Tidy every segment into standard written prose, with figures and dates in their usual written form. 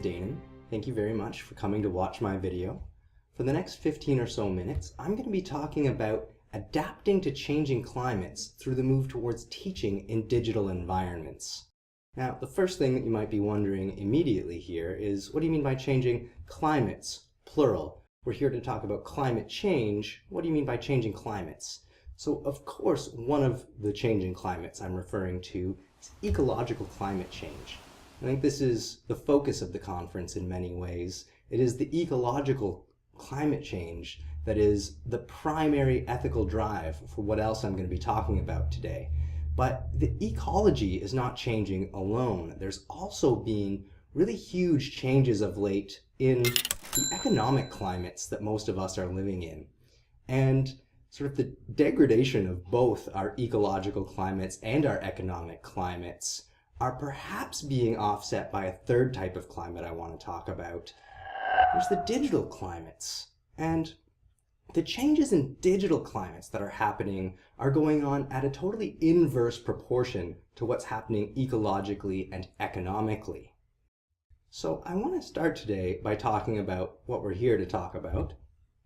Danen. Thank you very much for coming to watch my video. For the next 15 or so minutes, I'm going to be talking about adapting to changing climates through the move towards teaching in digital environments. Now, the first thing that you might be wondering immediately here is, what do you mean by changing climates, plural? We're here to talk about climate change. What do you mean by changing climates? So, of course, one of the changing climates I'm referring to is ecological climate change. I think this is the focus of the conference in many ways. It is the ecological climate change that is the primary ethical drive for what else I'm going to be talking about today. But the ecology is not changing alone. There's also been really huge changes of late in the economic climates that most of us are living in. And sort of the degradation of both our ecological climates and our economic climates are perhaps being offset by a third type of climate I want to talk about. There's the digital climates. And the changes in digital climates that are happening are going on at a totally inverse proportion to what's happening ecologically and economically. So I want to start today by talking about what we're here to talk about,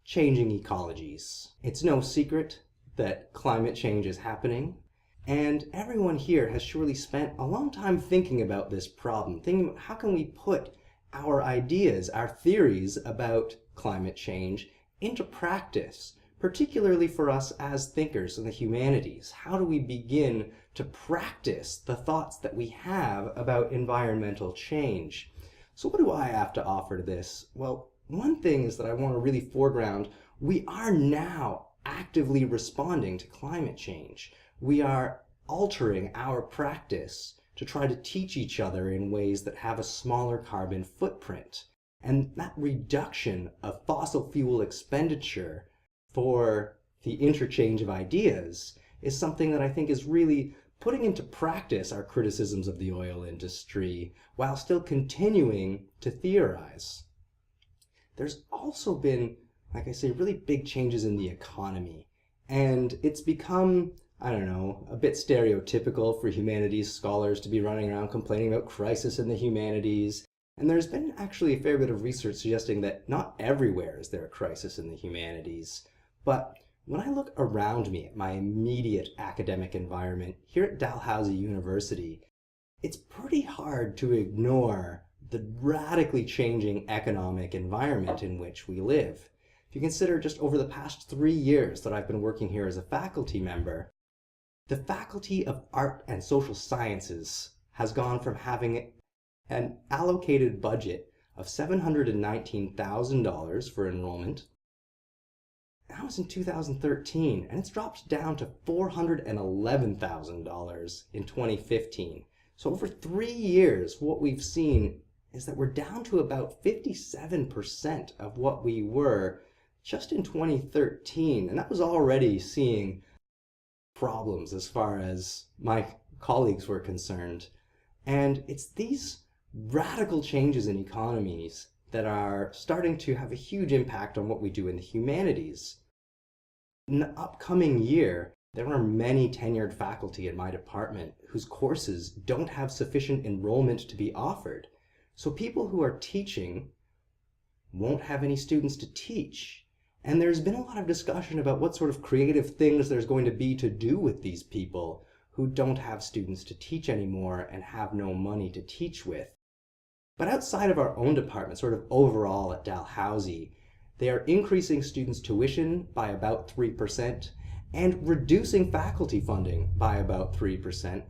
changing ecologies. It's no secret that climate change is happening, and everyone here has surely spent a long time thinking about this problem, thinking about how can we put our ideas, our theories about climate change into practice, particularly for us as thinkers in the humanities. How do we begin to practice the thoughts that we have about environmental change? So what do I have to offer to this? Well, one thing is that I want to really foreground, we are now actively responding to climate change. We are altering our practice to try to teach each other in ways that have a smaller carbon footprint. And that reduction of fossil fuel expenditure for the interchange of ideas is something that I think is really putting into practice our criticisms of the oil industry while still continuing to theorize. There's also been, like I say, really big changes in the economy. And it's become, I don't know, a bit stereotypical for humanities scholars to be running around complaining about crisis in the humanities. And there's been actually a fair bit of research suggesting that not everywhere is there a crisis in the humanities. But when I look around me at my immediate academic environment here at Dalhousie University, it's pretty hard to ignore the radically changing economic environment in which we live. If you consider just over the past 3 years that I've been working here as a faculty member, the Faculty of Art and Social Sciences has gone from having an allocated budget of $719,000 for enrollment. That was in 2013, and it's dropped down to $411,000 in 2015. So over 3 years, what we've seen is that we're down to about 57% of what we were just in 2013, and that was already seeing problems as far as my colleagues were concerned. And it's these radical changes in economies that are starting to have a huge impact on what we do in the humanities. In the upcoming year, there are many tenured faculty in my department whose courses don't have sufficient enrollment to be offered. So people who are teaching won't have any students to teach. And there's been a lot of discussion about what sort of creative things there's going to be to do with these people who don't have students to teach anymore and have no money to teach with. But outside of our own department, sort of overall at Dalhousie, they are increasing students' tuition by about 3% and reducing faculty funding by about 3%.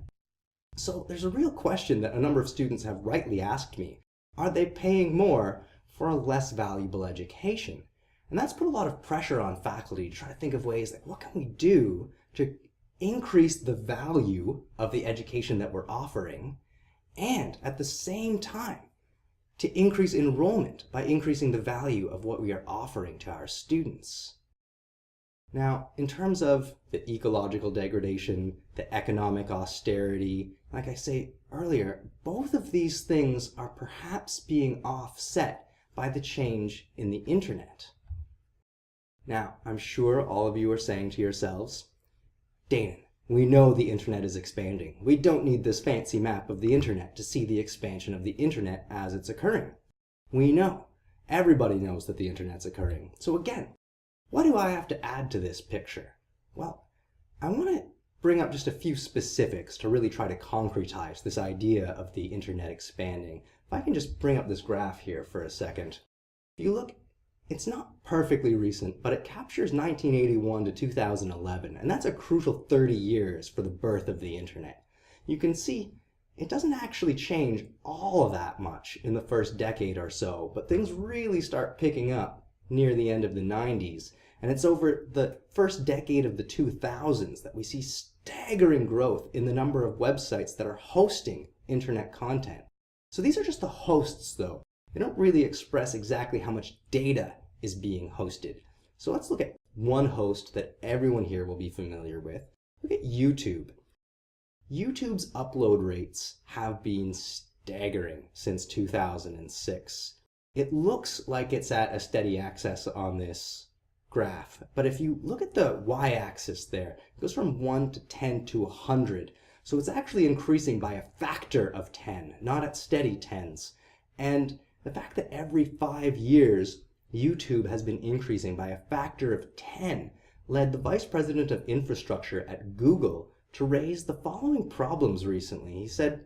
So there's a real question that a number of students have rightly asked me. Are they paying more for a less valuable education? And that's put a lot of pressure on faculty to try to think of ways like, what can we do to increase the value of the education that we're offering, and at the same time, to increase enrollment by increasing the value of what we are offering to our students. Now, in terms of the ecological degradation, the economic austerity, like I say earlier, both of these things are perhaps being offset by the change in the internet. Now, I'm sure all of you are saying to yourselves, Danen, we know the internet is expanding. We don't need this fancy map of the internet to see the expansion of the internet as it's occurring. We know. Everybody knows that the internet's occurring. So again, what do I have to add to this picture? Well, I want to bring up just a few specifics to really try to concretize this idea of the internet expanding. If I can just bring up this graph here for a second. If you look, it's not perfectly recent, but it captures 1981 to 2011, and that's a crucial 30 years for the birth of the internet. You can see it doesn't actually change all of that much in the first decade or so, but things really start picking up near the end of the 90s, and it's over the first decade of the 2000s that we see staggering growth in the number of websites that are hosting internet content. So these are just the hosts, though. They don't really express exactly how much data is being hosted. So let's look at one host that everyone here will be familiar with. Look at YouTube. YouTube's upload rates have been staggering since 2006. It looks like it's at a steady axis on this graph, but if you look at the y-axis there, it goes from 1 to 10 to 100. So it's actually increasing by a factor of 10, not at steady tens. And the fact that every 5 years YouTube has been increasing by a factor of 10 led the vice president of infrastructure at Google to raise the following problems recently. He said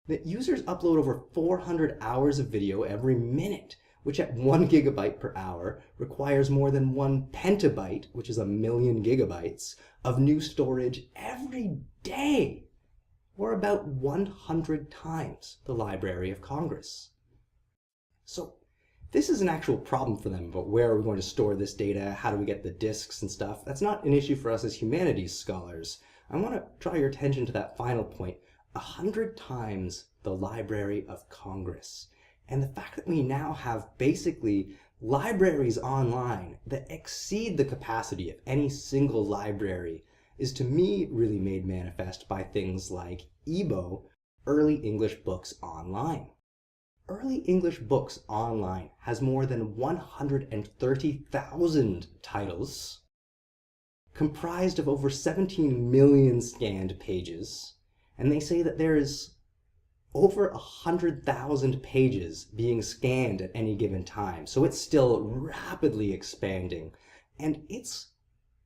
that users upload over 400 hours of video every minute, which at 1 gigabyte per hour requires more than 1 petabyte, which is 1,000,000 gigabytes, of new storage every day, or about 100 times the Library of Congress. So this is an actual problem for them, but where are we going to store this data? How do we get the disks and stuff? That's not an issue for us as humanities scholars. I want to draw your attention to that final point, 100 times the Library of Congress. And the fact that we now have basically libraries online that exceed the capacity of any single library is to me really made manifest by things like EBO, Early English Books Online. Early English Books Online has more than 130,000 titles, comprised of over 17 million scanned pages, and they say that there is over 100,000 pages being scanned at any given time. So it's still rapidly expanding, and its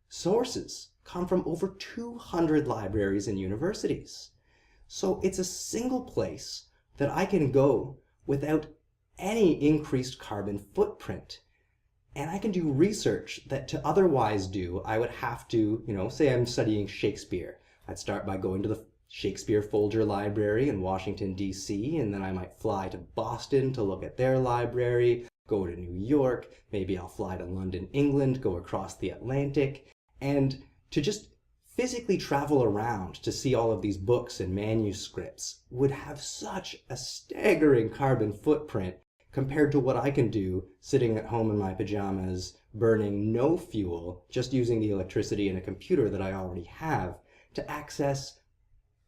sources come from over 200 libraries and universities. So it's a single place that I can go without any increased carbon footprint. And I can do research that to otherwise do, I would have to, say I'm studying Shakespeare. I'd start by going to the Shakespeare Folger Library in Washington, D.C., and then I might fly to Boston to look at their library, go to New York, maybe I'll fly to London, England, go across the Atlantic, and to just physically travel around to see all of these books and manuscripts would have such a staggering carbon footprint compared to what I can do sitting at home in my pajamas, burning no fuel, just using the electricity in a computer that I already have to access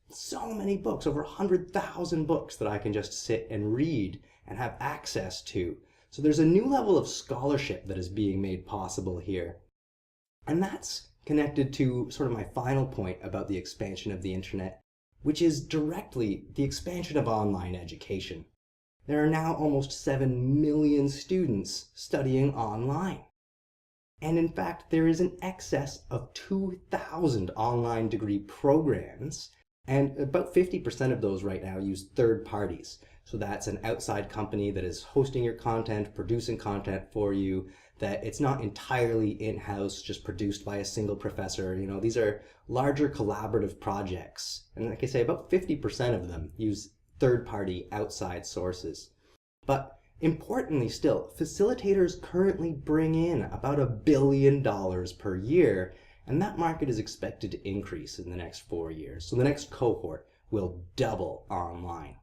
so many books, over 100,000 books that I can just sit and read and have access to. So there's a new level of scholarship that is being made possible here. And that's connected to sort of my final point about the expansion of the internet, which is directly the expansion of online education. There are now almost 7 million students studying online. And in fact, there is an excess of 2,000 online degree programs, and about 50% of those right now use third parties. So that's an outside company that is hosting your content, producing content for you, that it's not entirely in-house, just produced by a single professor. These are larger collaborative projects. And like I say, about 50% of them use third-party outside sources. But importantly still, facilitators currently bring in about $1 billion per year, and that market is expected to increase in the next 4 years. So the next cohort will double online.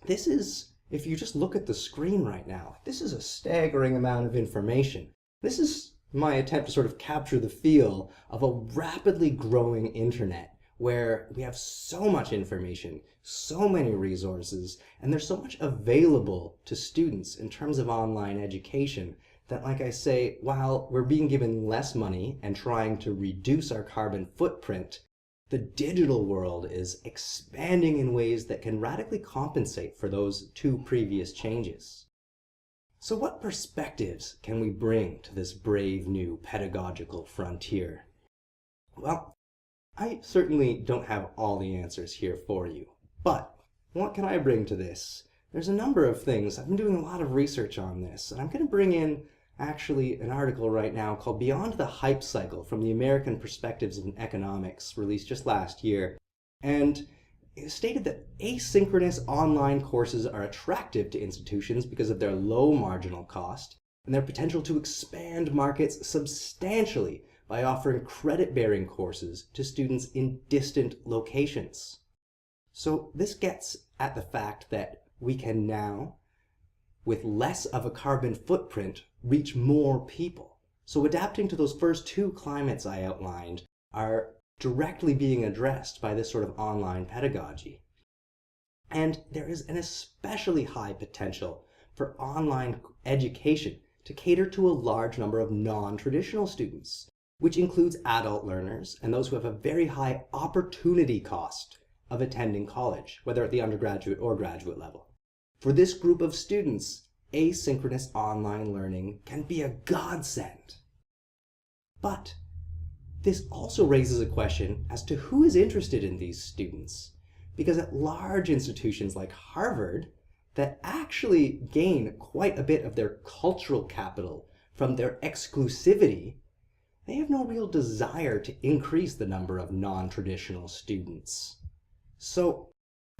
This is, if you just look at the screen right now, this is a staggering amount of information. This is my attempt to sort of capture the feel of a rapidly growing internet where we have so much information, so many resources, and there's so much available to students in terms of online education that, like I say, while we're being given less money and trying to reduce our carbon footprint, the digital world is expanding in ways that can radically compensate for those two previous changes. So what perspectives can we bring to this brave new pedagogical frontier? Well, I certainly don't have all the answers here for you, but what can I bring to this? There's a number of things. I've been doing a lot of research on this, and I'm going to bring in actually an article right now called Beyond the Hype Cycle from the American Perspectives in Economics, released just last year. And it stated that asynchronous online courses are attractive to institutions because of their low marginal cost and their potential to expand markets substantially by offering credit-bearing courses to students in distant locations. So this gets at the fact that we can now, with less of a carbon footprint, reach more people. So adapting to those first two climates I outlined are directly being addressed by this sort of online pedagogy. And there is an especially high potential for online education to cater to a large number of non-traditional students, which includes adult learners and those who have a very high opportunity cost of attending college, whether at the undergraduate or graduate level. For this group of students, asynchronous online learning can be a godsend. But this also raises a question as to who is interested in these students, because at large institutions like Harvard that actually gain quite a bit of their cultural capital from their exclusivity, they have no real desire to increase the number of non-traditional students. So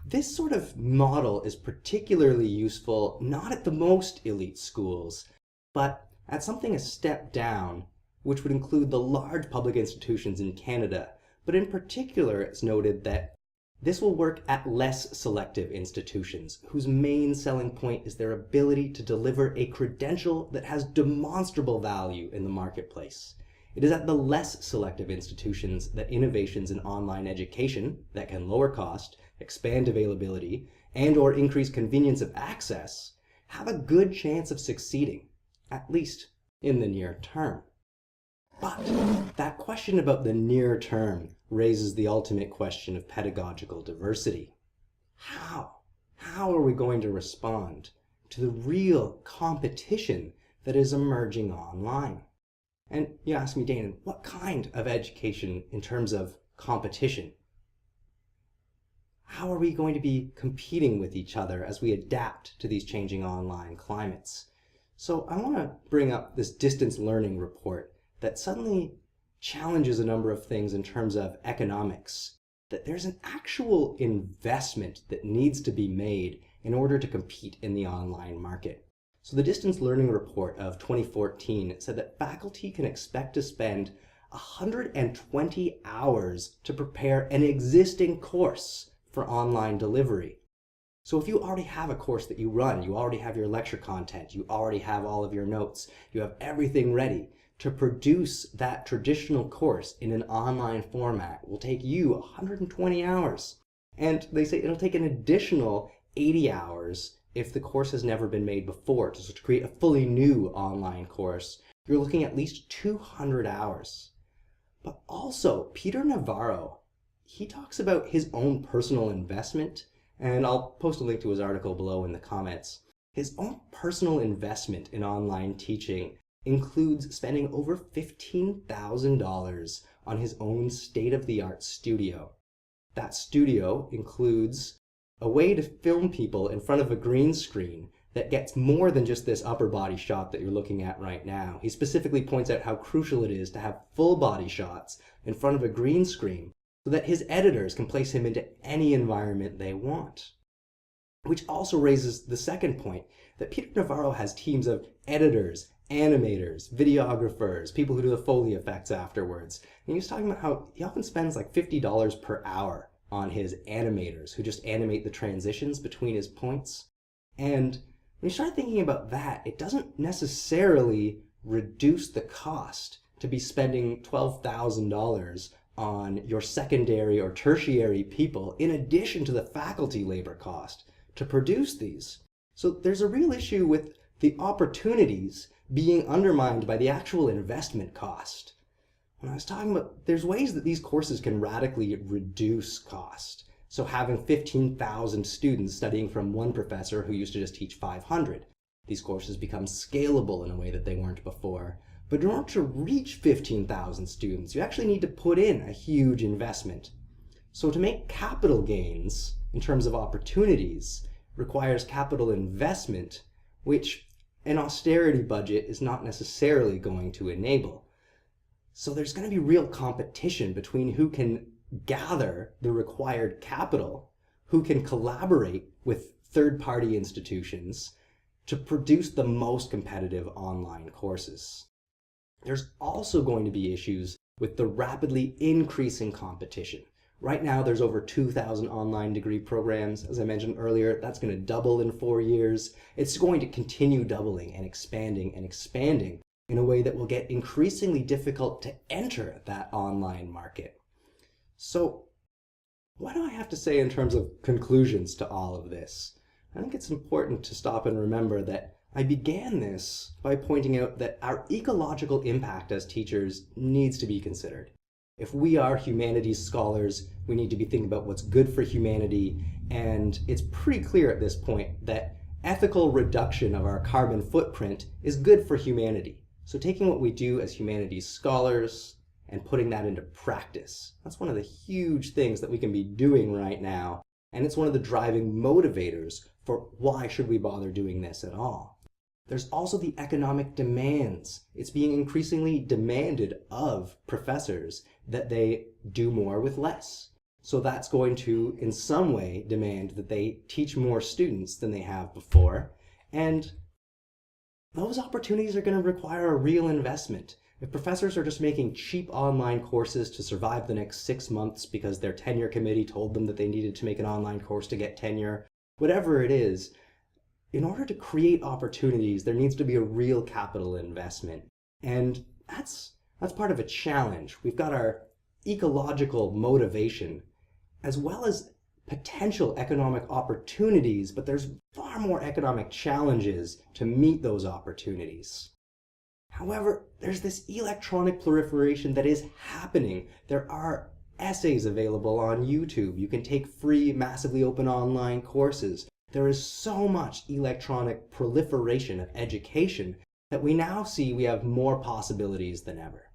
this sort of model is particularly useful not at the most elite schools, but at something a step down, which would include the large public institutions in Canada. But in particular, it's noted that this will work at less selective institutions, whose main selling point is their ability to deliver a credential that has demonstrable value in the marketplace. It is at the less selective institutions that innovations in online education that can lower cost, expand availability, and/or increase convenience of access have a good chance of succeeding, at least in the near term. But that question about the near term raises the ultimate question of pedagogical diversity. How are we going to respond to the real competition that is emerging online? And you ask me, Danen, what kind of education in terms of competition? How are we going to be competing with each other as we adapt to these changing online climates? So I want to bring up this distance learning report that suddenly challenges a number of things in terms of economics, that there's an actual investment that needs to be made in order to compete in the online market. So the Distance Learning Report of 2014 said that faculty can expect to spend 120 hours to prepare an existing course for online delivery. So if you already have a course that you run, you already have your lecture content, you already have all of your notes, you have everything ready, to produce that traditional course in an online format will take you 120 hours. And they say it'll take an additional 80 hours if the course has never been made before. So to create a fully new online course, you're looking at least 200 hours. But also, Peter Navarro, he talks about his own personal investment, and I'll post a link to his article below in the comments. His own personal investment in online teaching includes spending over $15,000 on his own state-of-the-art studio. That studio includes a way to film people in front of a green screen that gets more than just this upper body shot that you're looking at right now. He specifically points out how crucial it is to have full body shots in front of a green screen so that his editors can place him into any environment they want. Which also raises the second point, that Peter Navarro has teams of editors, animators, videographers, people who do the Foley effects afterwards. And he was talking about how he often spends like $50 per hour on his animators who just animate the transitions between his points. And when you start thinking about that, it doesn't necessarily reduce the cost to be spending $12,000 on your secondary or tertiary people in addition to the faculty labor cost to produce these. So there's a real issue with the opportunities being undermined by the actual investment cost. When I was talking about, there's ways that these courses can radically reduce cost. So having 15,000 students studying from one professor who used to just teach 500. These courses become scalable in a way that they weren't before. But in order to reach 15,000 students, you actually need to put in a huge investment. So to make capital gains in terms of opportunities requires capital investment, which an austerity budget is not necessarily going to enable. So there's going to be real competition between who can gather the required capital, who can collaborate with third-party institutions to produce the most competitive online courses. There's also going to be issues with the rapidly increasing competition. Right now, there's over 2,000 online degree programs. As I mentioned earlier, that's going to double in 4 years. It's going to continue doubling and expanding in a way that will get increasingly difficult to enter that online market. So, what do I have to say in terms of conclusions to all of this? I think it's important to stop and remember that I began this by pointing out that our ecological impact as teachers needs to be considered. If we are humanities scholars, we need to be thinking about what's good for humanity, and it's pretty clear at this point that ethical reduction of our carbon footprint is good for humanity. So taking what we do as humanities scholars and putting that into practice, that's one of the huge things that we can be doing right now, and it's one of the driving motivators for why should we bother doing this at all. There's also the economic demands. It's being increasingly demanded of professors that they do more with less. So that's going to, in some way, demand that they teach more students than they have before. And those opportunities are going to require a real investment. If professors are just making cheap online courses to survive the next 6 months because their tenure committee told them that they needed to make an online course to get tenure, whatever it is, in order to create opportunities, there needs to be a real capital investment. And that's part of a challenge. We've got our ecological motivation, as well as potential economic opportunities, but there's far more economic challenges to meet those opportunities. However, there's this electronic proliferation that is happening. There are essays available on YouTube. You can take free, massively open online courses. There is so much electronic proliferation of education that we now see we have more possibilities than ever.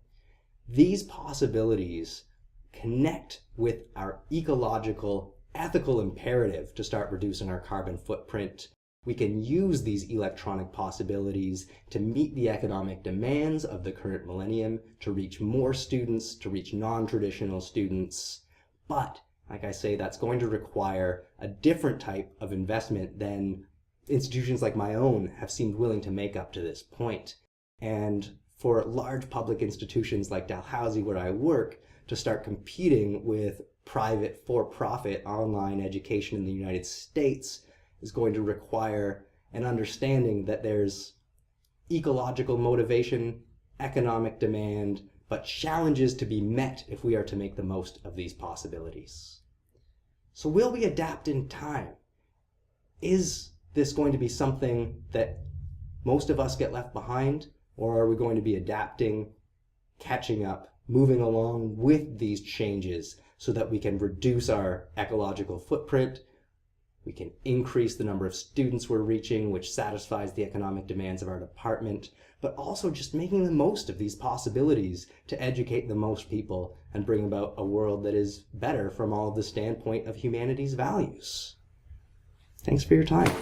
These possibilities connect with our ecological, ethical imperative to start reducing our carbon footprint. We can use these electronic possibilities to meet the economic demands of the current millennium, to reach more students, to reach non-traditional students. But, like I say, that's going to require a different type of investment than institutions like my own have seemed willing to make up to this point. And for large public institutions like Dalhousie, where I work, to start competing with private for-profit online education in the United States is going to require an understanding that there's ecological motivation, economic demand, but challenges to be met if we are to make the most of these possibilities. So will we adapt in time? Is this going to be something that most of us get left behind, or are we going to be adapting, catching up, moving along with these changes so that we can reduce our ecological footprint, we can increase the number of students we're reaching, which satisfies the economic demands of our department, but also just making the most of these possibilities to educate the most people and bring about a world that is better from all of the standpoint of humanity's values. Thanks for your time.